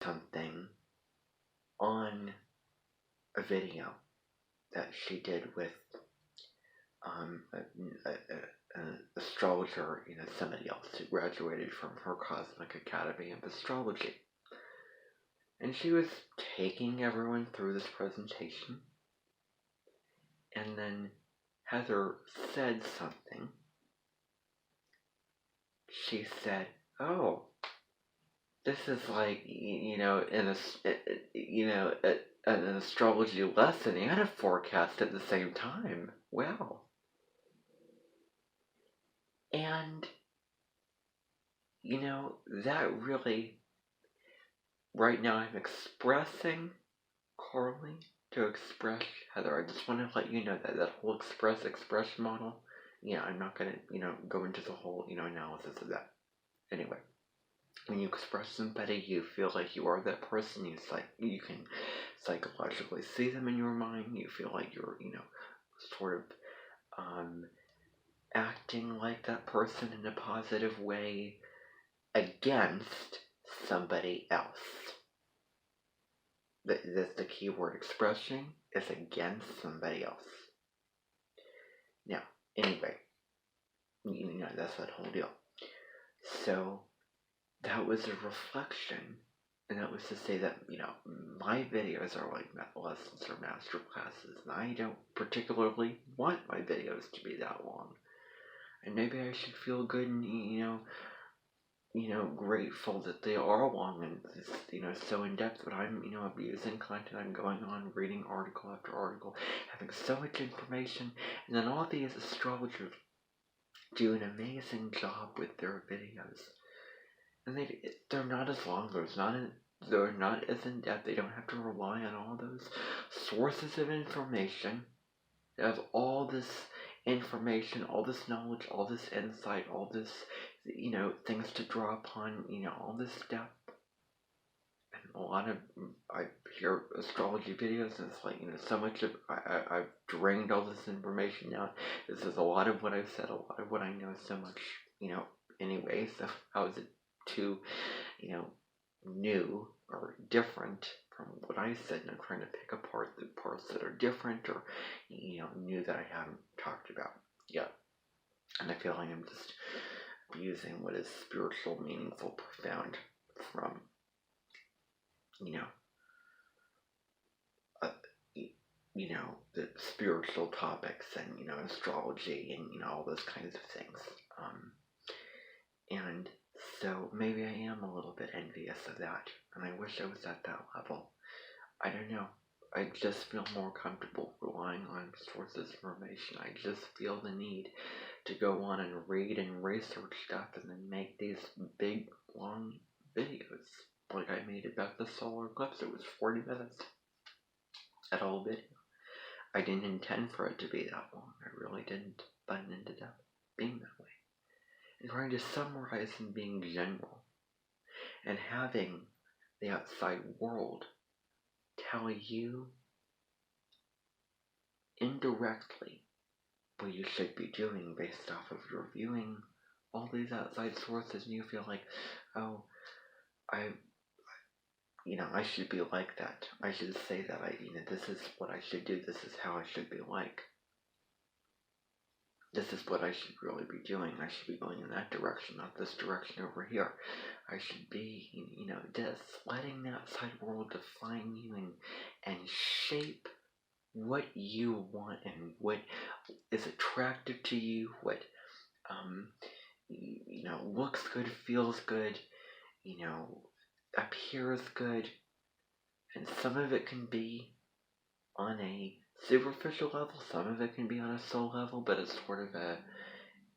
something on a video that she did with an astrologer, somebody else who graduated from her Cosmic Academy of Astrology. And she was taking everyone through this presentation, and then Heather said something. She said, "Oh, this is like, an astrology lesson and a forecast at the same time. Wow." And, that really, right now I'm expressing Carly to express Heather. I just want to let you know that whole express model, I'm not going to, go into the whole, analysis of that. Anyway, when you express somebody, you feel like you are that person. You can psychologically see them in your mind. You feel like you're, sort of acting like that person in a positive way against somebody else. The key word expression is against somebody else. Now, anyway, that's that whole deal. So, that was a reflection, and that was to say that, my videos are like lessons or master classes, and I don't particularly want my videos to be that long. And maybe I should feel good and, grateful that they are long and, so in-depth, but I'm, abusing content. I'm going on, reading article after article, having so much information, and then all these astrologers do an amazing job with their videos. And they're not as long, they're not as in-depth, they don't have to rely on all those sources of information. They have all this information, all this knowledge, all this insight, all this, things to draw upon, all this depth. And I hear astrology videos, and it's like, so much of, I've drained all this information now. This is a lot of what I've said, a lot of what I know so much, anyway, so how is it too, new or different from what I said, and I'm trying to pick apart the parts that are different or, new that I haven't talked about yet. And I feel like I'm just using what is spiritual, meaningful, profound from, the spiritual topics and, astrology and, all those kinds of things. And so maybe I am a little bit envious of that, and I wish I was at that level. I don't know. I just feel more comfortable relying on sources of information. I just feel the need to go on and read and research stuff and then make these big, long videos. Like I made about the solar eclipse. It was 40 minutes. That whole video. I didn't intend for it to be that long. I really didn't. But it ended up being that way. And trying to summarize and being general. And having the outside world tell you indirectly what you should be doing based off of your viewing all these outside sources, and you feel like, oh, I should be like that. I should say that this is what I should do. This is how I should be like. This is what I should really be doing. I should be going in that direction, not this direction over here. I should be, this. Letting the outside world define you and shape what you want and what is attractive to you, what, looks good, feels good, appears good. And some of it can be on a superficial level, some of it can be on a soul level, but it's sort of a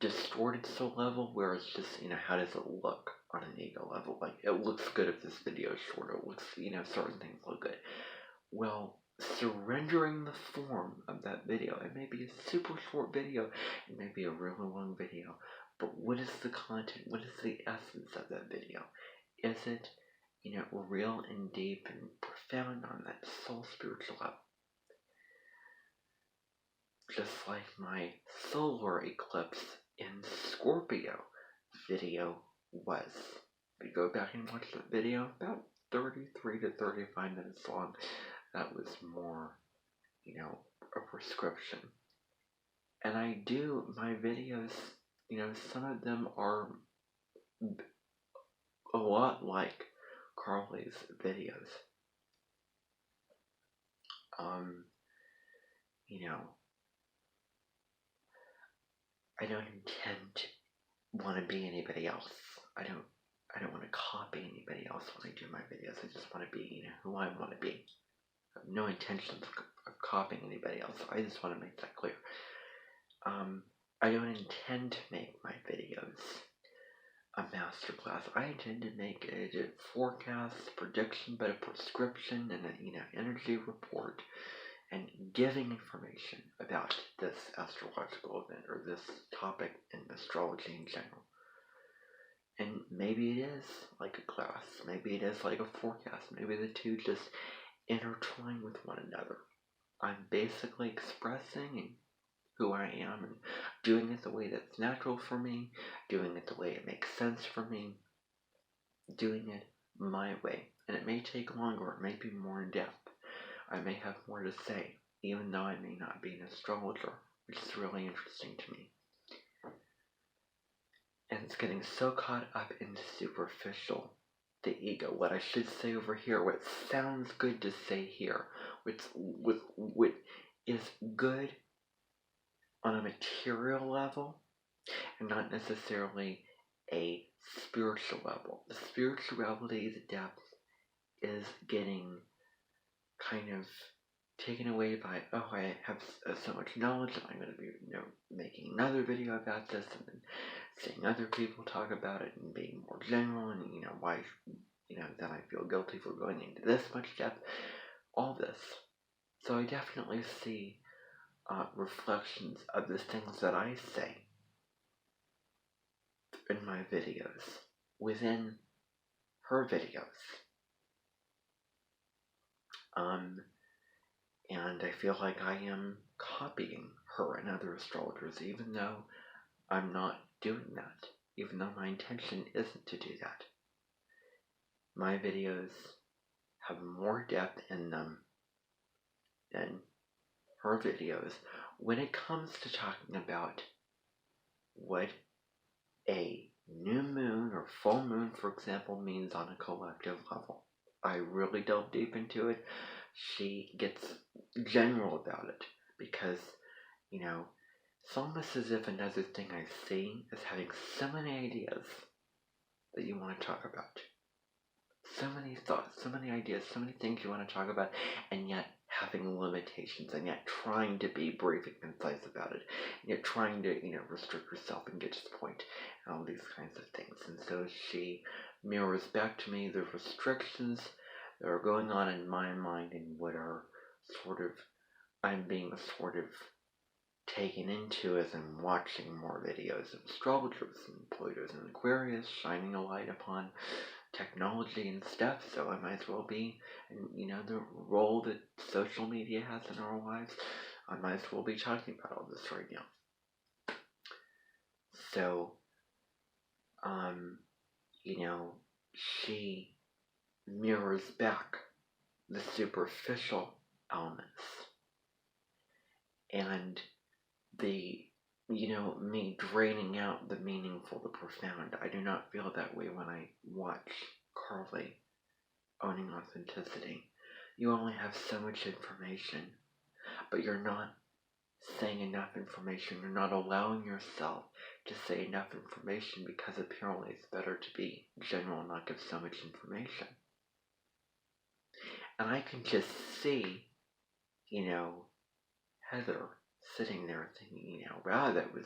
distorted soul level where it's just, how does it look on an ego level? Like, it looks good if this video is short, it looks, certain things look good. Well, surrendering the form of that video, it may be a super short video, it may be a really long video, but what is the content, what is the essence of that video? Is it, real and deep and profound on that soul spiritual level? Just like my solar eclipse in Scorpio video was. If you go back and watch that video, about 33 to 35 minutes long. That was more, a prescription. And I do my videos, some of them are a lot like Carly's videos. You know, I don't intend to want to be anybody else. I don't want to copy anybody else when I do my videos. I just want to be, who I want to be. I have no intentions of copying anybody else. I just want to make that clear. I don't intend to make my videos a masterclass. I intend to make a forecast, prediction, but a prescription and a energy report, and giving information about this astrological event or this topic in astrology in general. And maybe it is like a class, maybe it is like a forecast, maybe the two just intertwine with one another. I'm basically expressing who I am and doing it the way that's natural for me, doing it the way it makes sense for me, doing it my way. And it may take longer, it may be more in depth. I may have more to say, even though I may not be an astrologer, which is really interesting to me. And it's getting so caught up in superficial, the ego, what I should say over here, what sounds good to say here, what is good on a material level and not necessarily a spiritual level. The spirituality, the depth, is getting kind of taken away by, I have so much knowledge, I'm going to be, making another video about this, and then seeing other people talk about it, and being more general, and, why, then I feel guilty for going into this much depth, all this. So I definitely see reflections of the things that I say in my videos within her videos. And I feel like I am copying her and other astrologers, even though I'm not doing that, even though my intention isn't to do that. My videos have more depth in them than her videos when it comes to talking about what a new moon or full moon, for example, means on a collective level. I really delve deep into it. She gets general about it because, it's almost as if another thing I see is having so many ideas that you want to talk about. So many thoughts, so many ideas, so many things you want to talk about, and yet having limitations, and yet trying to be brief and concise about it, and yet trying to, restrict yourself and get to the point, and all these kinds of things. And so she mirrors back to me the restrictions that are going on in my mind and what are I'm being taken into as I'm watching more videos of astrologers and Pluto's and Aquarius shining a light upon technology and stuff, so I might as well be, and the role that social media has in our lives, I might as well be talking about all this right now. So, she mirrors back the superficial elements and the, me draining out the meaningful, the profound. I do not feel that way when I watch Carly owning authenticity. You only have so much information, but you're not saying enough information. You're not allowing yourself to say enough information because apparently it's better to be general and not give so much information. And I can just see, Heather sitting there thinking, wow, that was,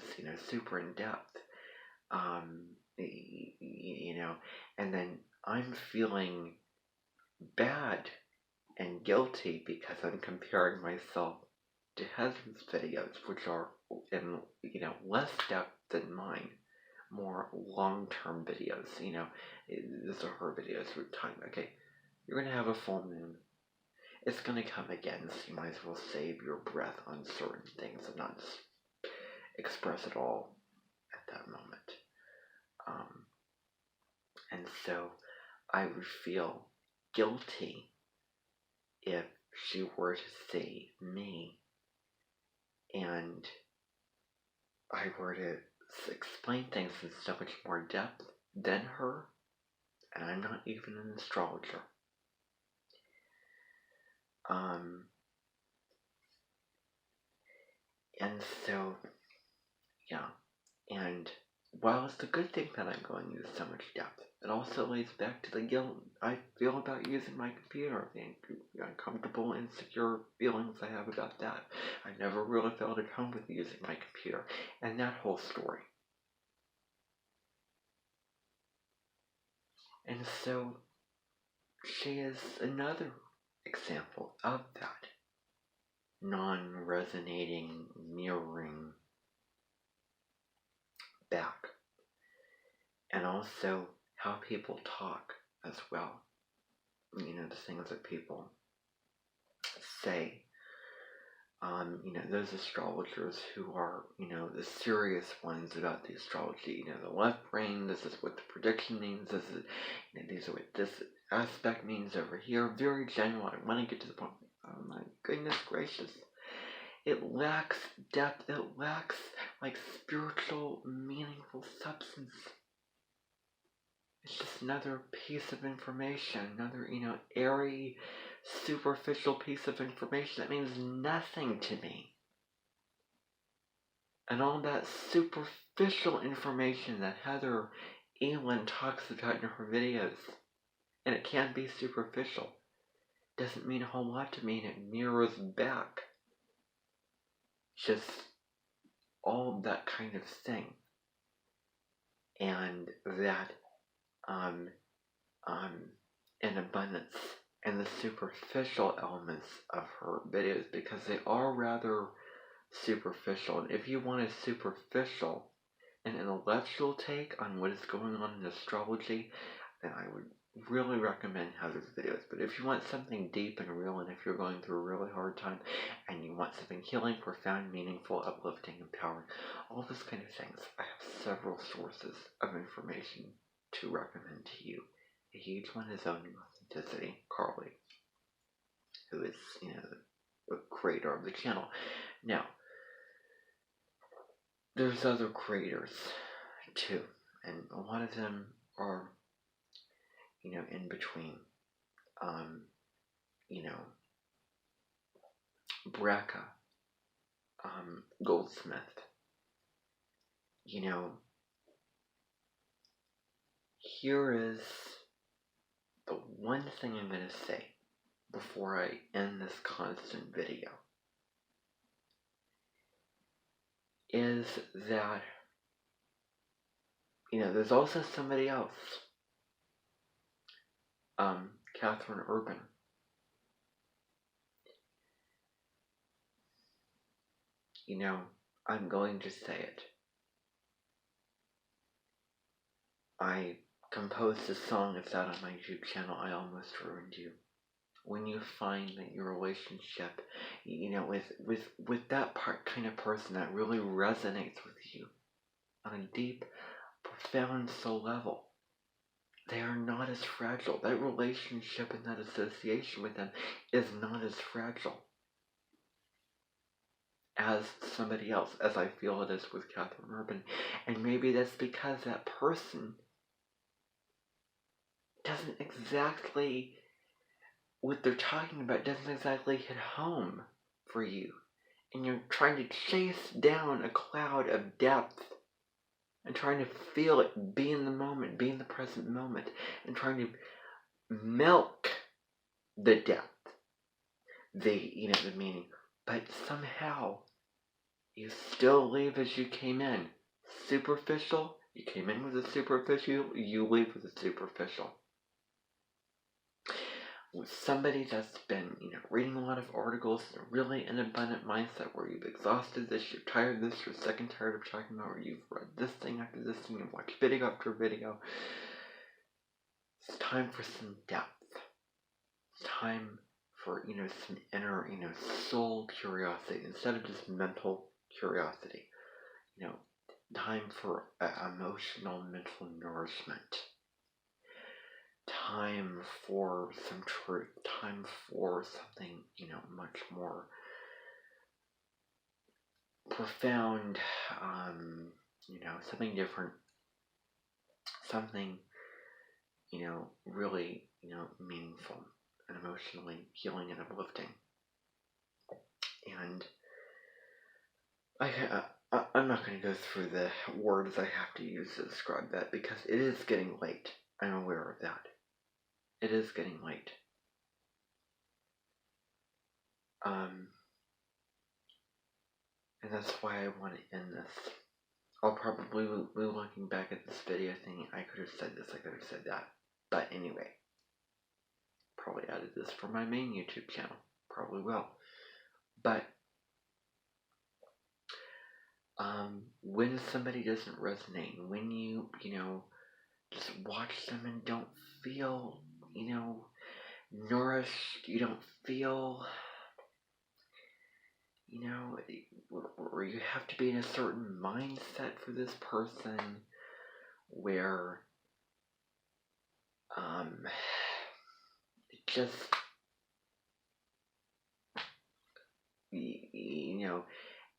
super in depth. And then I'm feeling bad and guilty because I'm comparing myself to Heather's videos, which are in, less depth than mine, more long-term videos. These are her videos with time. Okay, you're going to have a full moon. It's going to come again, so you might as well save your breath on certain things and not just express it all at that moment. And so I would feel guilty if she were to see me and I were to explain things in so much more depth than her, and I'm not even an astrologer. And so, yeah, and while it's a good thing that I'm going into so much depth, it also lays back to the guilt I feel about using my computer, the uncomfortable, insecure feelings I have about that. I never really felt at home with using my computer, and that whole story. And so, she is another example of that non-resonating, mirroring back. And also how people talk as well. The things that people say. Those astrologers who are, the serious ones about the astrology. The left brain, this is what the prediction means, this is, these are what this aspect means over here. Very general. I want to get to the point. Oh my goodness gracious. It lacks depth. It lacks, spiritual, meaningful substance. It's just another piece of information, another, airy, superficial piece of information that means nothing to me. And all that superficial information that Heather Elin talks about in her videos, and it can be superficial, doesn't mean a whole lot to me, and it mirrors back just all that kind of thing. And that, in abundance, and the superficial elements of her videos, because they are rather superficial. And if you want a superficial and intellectual take on what is going on in astrology, then I would really recommend Heather's videos. But if you want something deep and real, and if you're going through a really hard time and you want something healing, profound, meaningful, uplifting, empowering, all those kind of things, I have several sources of information to recommend to you. A huge one is Owning Authenticity, Carly, who is, the creator of the channel. Now, there's other creators too, and a lot of them are, in between. Brecca, Goldsmith. Here is the one thing I'm going to say before I end this constant video, is that, there's also somebody else, Catherine Urban. I'm going to say it. I composed a song, it's out on my YouTube channel, I Almost Ruined You. When you find that your relationship, with that kind of person that really resonates with you on a deep, profound soul level, they are not as fragile. That relationship and that association with them is not as fragile as somebody else, as I feel it is with Catherine Urban. And maybe that's because that person doesn't exactly, what they're talking about doesn't exactly hit home for you. And you're trying to chase down a cloud of depth and trying to feel it, be in the moment, be in the present moment, and trying to milk the depth, the meaning. But somehow, you still leave as you came in. Superficial, you came in with a superficial, you leave with a superficial. With somebody that's been, reading a lot of articles, really an abundant mindset where you've exhausted this, you're tired of this, you're sick and tired of talking about, or you've read this thing after this thing, you've watched video after video. It's time for some depth. It's time for, some inner, soul curiosity instead of just mental curiosity. Time for emotional, mental nourishment. time for some truth, time for something, much more profound, something different, something, really, meaningful and emotionally healing and uplifting. And I'm not going to go through the words I have to use to describe that because it is getting late. I'm aware of that. It is getting late. And that's why I want to end this. I'll probably be looking back at this video thinking I could have said this, I could have said that. But anyway, probably added this for my main YouTube channel. Probably will. But when somebody doesn't resonate, when you just watch them and don't feel, nourished, you don't feel, or you have to be in a certain mindset for this person where it just,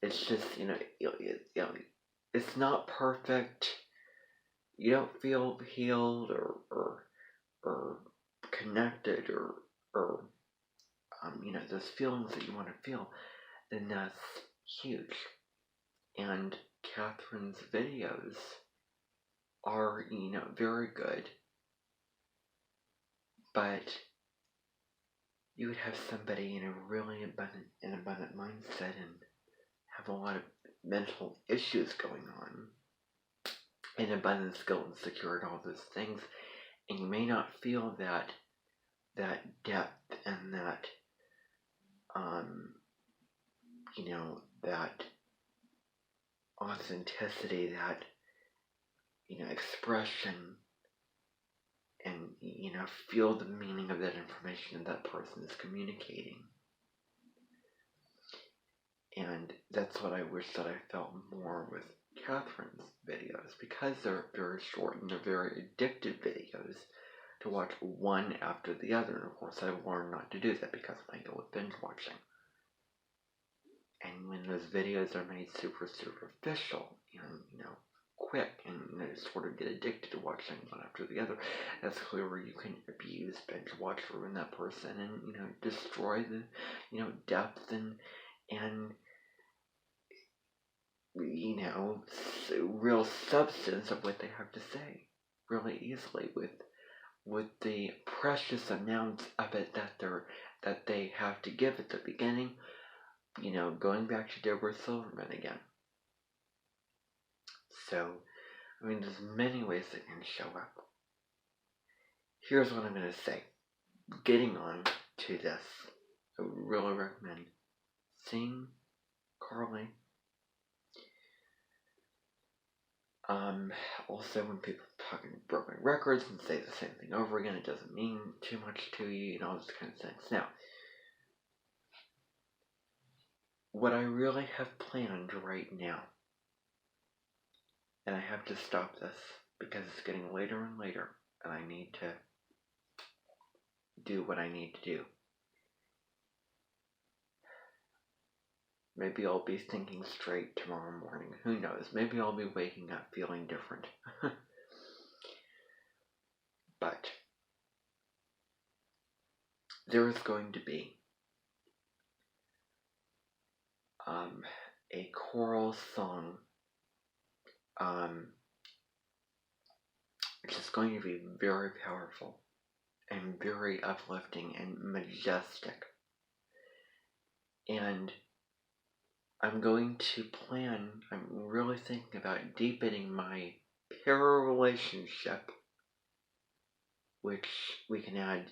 it's just, it's not perfect. You don't feel healed or connected or those feelings that you want to feel, then that's huge. And Catherine's videos are, very good, but you would have somebody in a really abundant mindset and have a lot of mental issues going on, and abundance, guilt, insecurity, all those things, and you may not feel that depth and that that authenticity, that expression, and feel the meaning of that information that person is communicating. And that's what I wish that I felt more with Catherine's videos, because they're very short and they're very addictive videos to watch one after the other. And of course I've learned not to do that because I go with binge watching. And when those videos are made super superficial and quick, and sort of get addicted to watching one after the other, that's clear where you can abuse, binge watch, ruin that person, and destroy the depth and real substance of what they have to say really easily with the precious amounts of it that they have to give at the beginning. Going back to Deborah Silverman again. So, there's many ways that can show up. Here's what I'm going to say. Getting on to this, I would really recommend seeing Carly. Also, when people talk in broken records and say the same thing over again, it doesn't mean too much to you, and all this kind of things. Now, what I really have planned right now, and I have to stop this because it's getting later and later, and I need to do what I need to do. Maybe I'll be thinking straight tomorrow morning. Who knows? Maybe I'll be waking up feeling different. But there is going to be a choral song which is going to be very powerful and very uplifting and majestic. And I'm really thinking about deepening my para relationship, which we can add,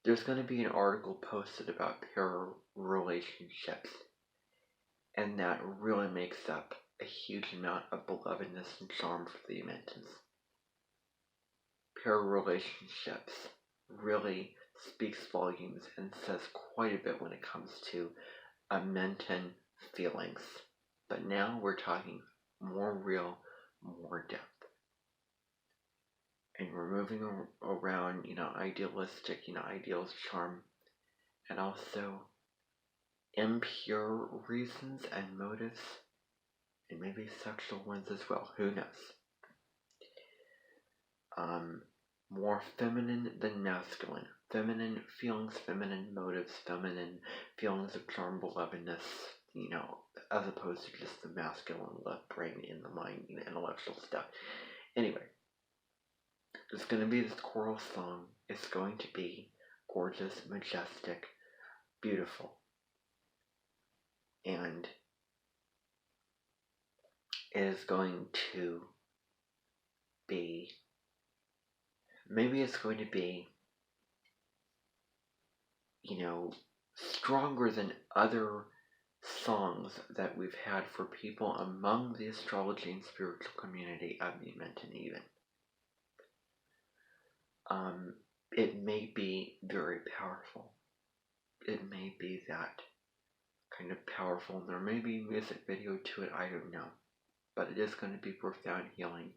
there's going to be an article posted about para relationships, and that really makes up a huge amount of belovedness and charm for the Amentens. Para relationships really speaks volumes and says quite a bit when it comes to Amenten feelings. But now we're talking more real, more depth. and we're moving around, idealistic, idealist charm, and also impure reasons and motives, and maybe sexual ones as well. Who knows? More feminine than masculine. Feminine feelings, feminine motives, feminine feelings of charm, belovedness, as opposed to just the masculine left brain in the mind, intellectual stuff. Anyway, it's going to be this choral song. It's going to be gorgeous, majestic, beautiful. And it is going to be, maybe it's going to be, stronger than other songs that we've had for people among the astrology and spiritual community at Amenten even. It may be very powerful. It may be that kind of powerful, and there may be a music video to it, I don't know. But it is going to be profound healing,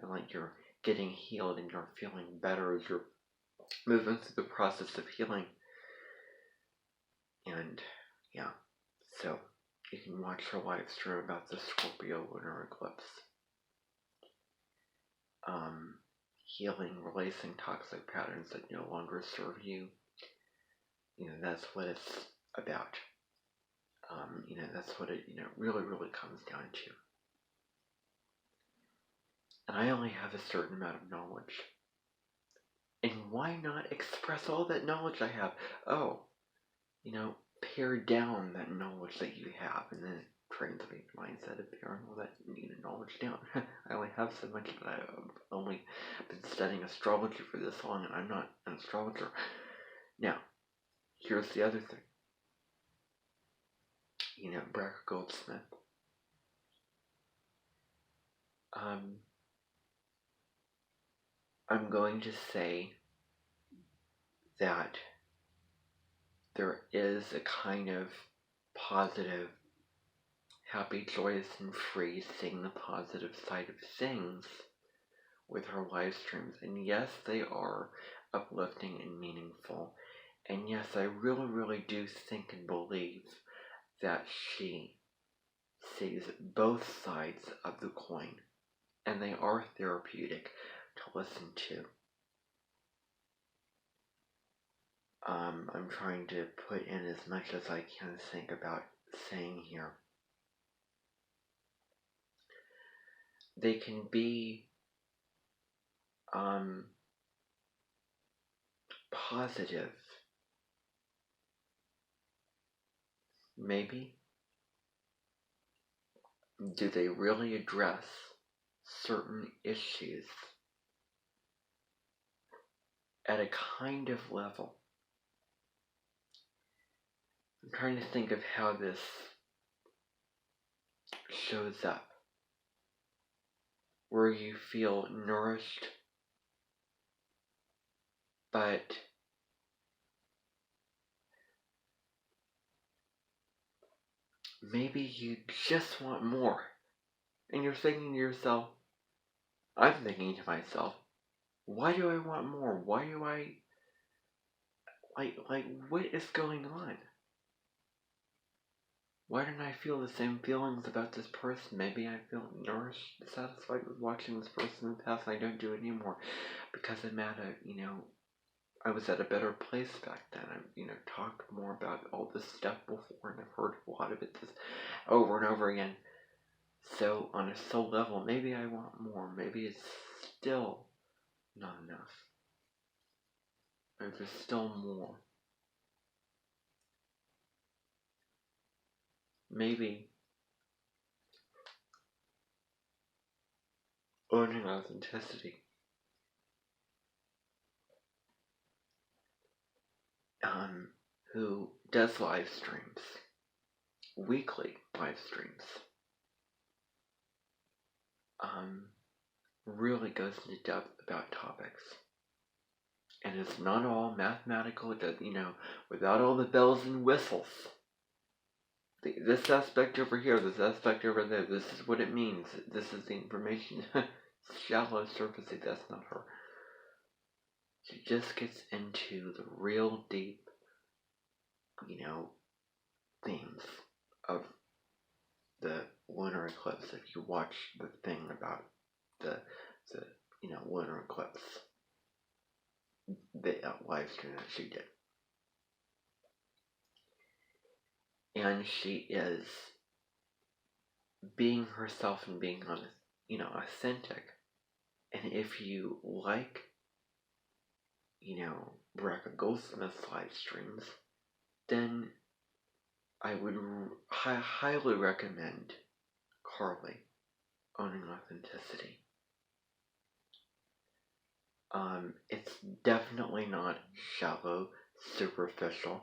and like you're getting healed and you're feeling better as you're moving through the process of healing. And yeah, so you can watch her live stream about the Scorpio lunar eclipse. Healing, releasing toxic patterns that no longer serve you. That's what it's about. That's what it, really, really comes down to. And I only have a certain amount of knowledge. And why not express all that knowledge I have? Oh, pare down that knowledge that you have, and then translate the mindset of paring all that knowledge down. I only have so much, but I've only been studying astrology for this long, and I'm not an astrologer. Now, here's the other thing. Bracker Goldsmith. I'm going to say that there is a kind of positive, happy, joyous, and free, seeing the positive side of things with her live streams. And yes, they are uplifting and meaningful. And yes, I really, really do think and believe that she sees both sides of the coin. And they are therapeutic to listen to. I'm trying to put in as much as I can think about saying here. They can be positive. Maybe. Do they really address certain issues at a kind of level? I'm trying to think of how this shows up, where you feel nourished, but maybe you just want more, and you're thinking to yourself, I'm thinking to myself, why do I want more? Why do I, what is going on? Why don't I feel the same feelings about this person? Maybe I feel nourished, satisfied with watching this person in the past, and I don't do it anymore because I'm at I was at a better place back then. I talked more about all this stuff before, and I've heard a lot of it just over and over again. So on a soul level, maybe I want more. Maybe it's still not enough. Maybe there's still more. Maybe owning authenticity. Who does live streams, weekly live streams, really goes into depth about topics. And it's not all mathematical, it does, without all the bells and whistles. This aspect over here, this aspect over there, this is what it means, this is the information. Shallow, surfacey, that's not her. She just gets into the real deep, themes of the lunar eclipse. If you watch the thing about the lunar eclipse, the live stream that she did, and she is being herself and being honest, authentic. And if you like, Rebecca Goldsmith's live streams, then I would highly recommend Carly, Owning Authenticity. It's definitely not shallow, superficial.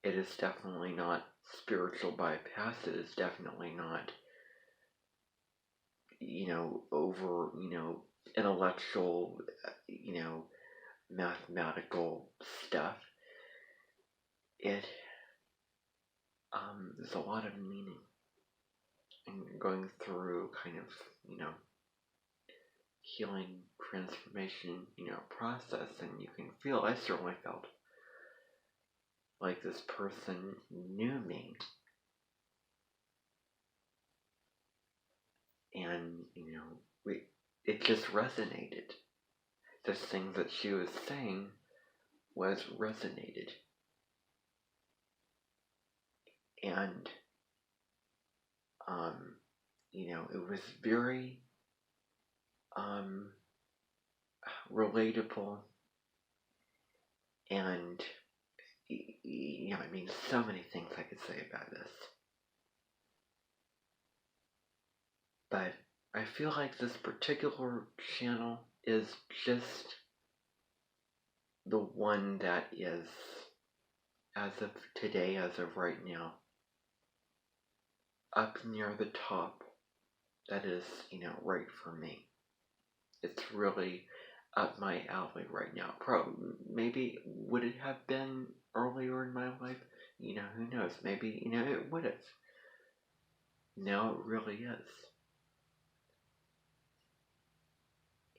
It is definitely not spiritual bypass. It is definitely not, over, intellectual, mathematical stuff. There's a lot of meaning in going through kind of, healing, transformation, process, and you can feel, I certainly felt like this person knew me, and, it just resonated. The things that she was saying was resonated. And, it was very, relatable, and, so many things I could say about this. But I feel like this particular channel is just the one that is, as of today, as of right now, up near the top. That is, right for me. It's really up my alley right now. Maybe would it have been earlier in my life? Who knows? Maybe, it would have. Now it really is.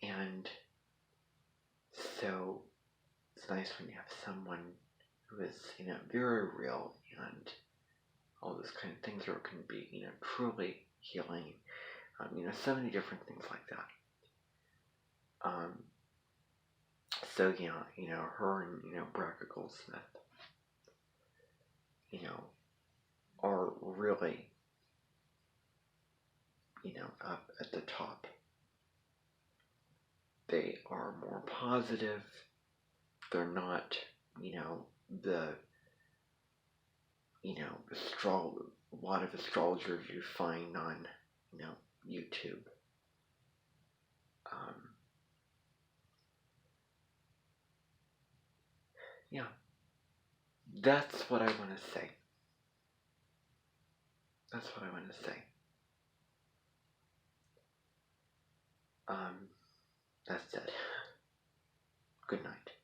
And so it's nice when you have someone who is, very real, and all those kind of things, or it can be, truly healing. So many different things like that. So yeah, her and, Rebecca Goldsmith, are really, up at the top. They are more positive. They're not, the, a lot of astrologers you find on, YouTube. Yeah, that's what I want to say. That's what I want to say. That's it. Good night.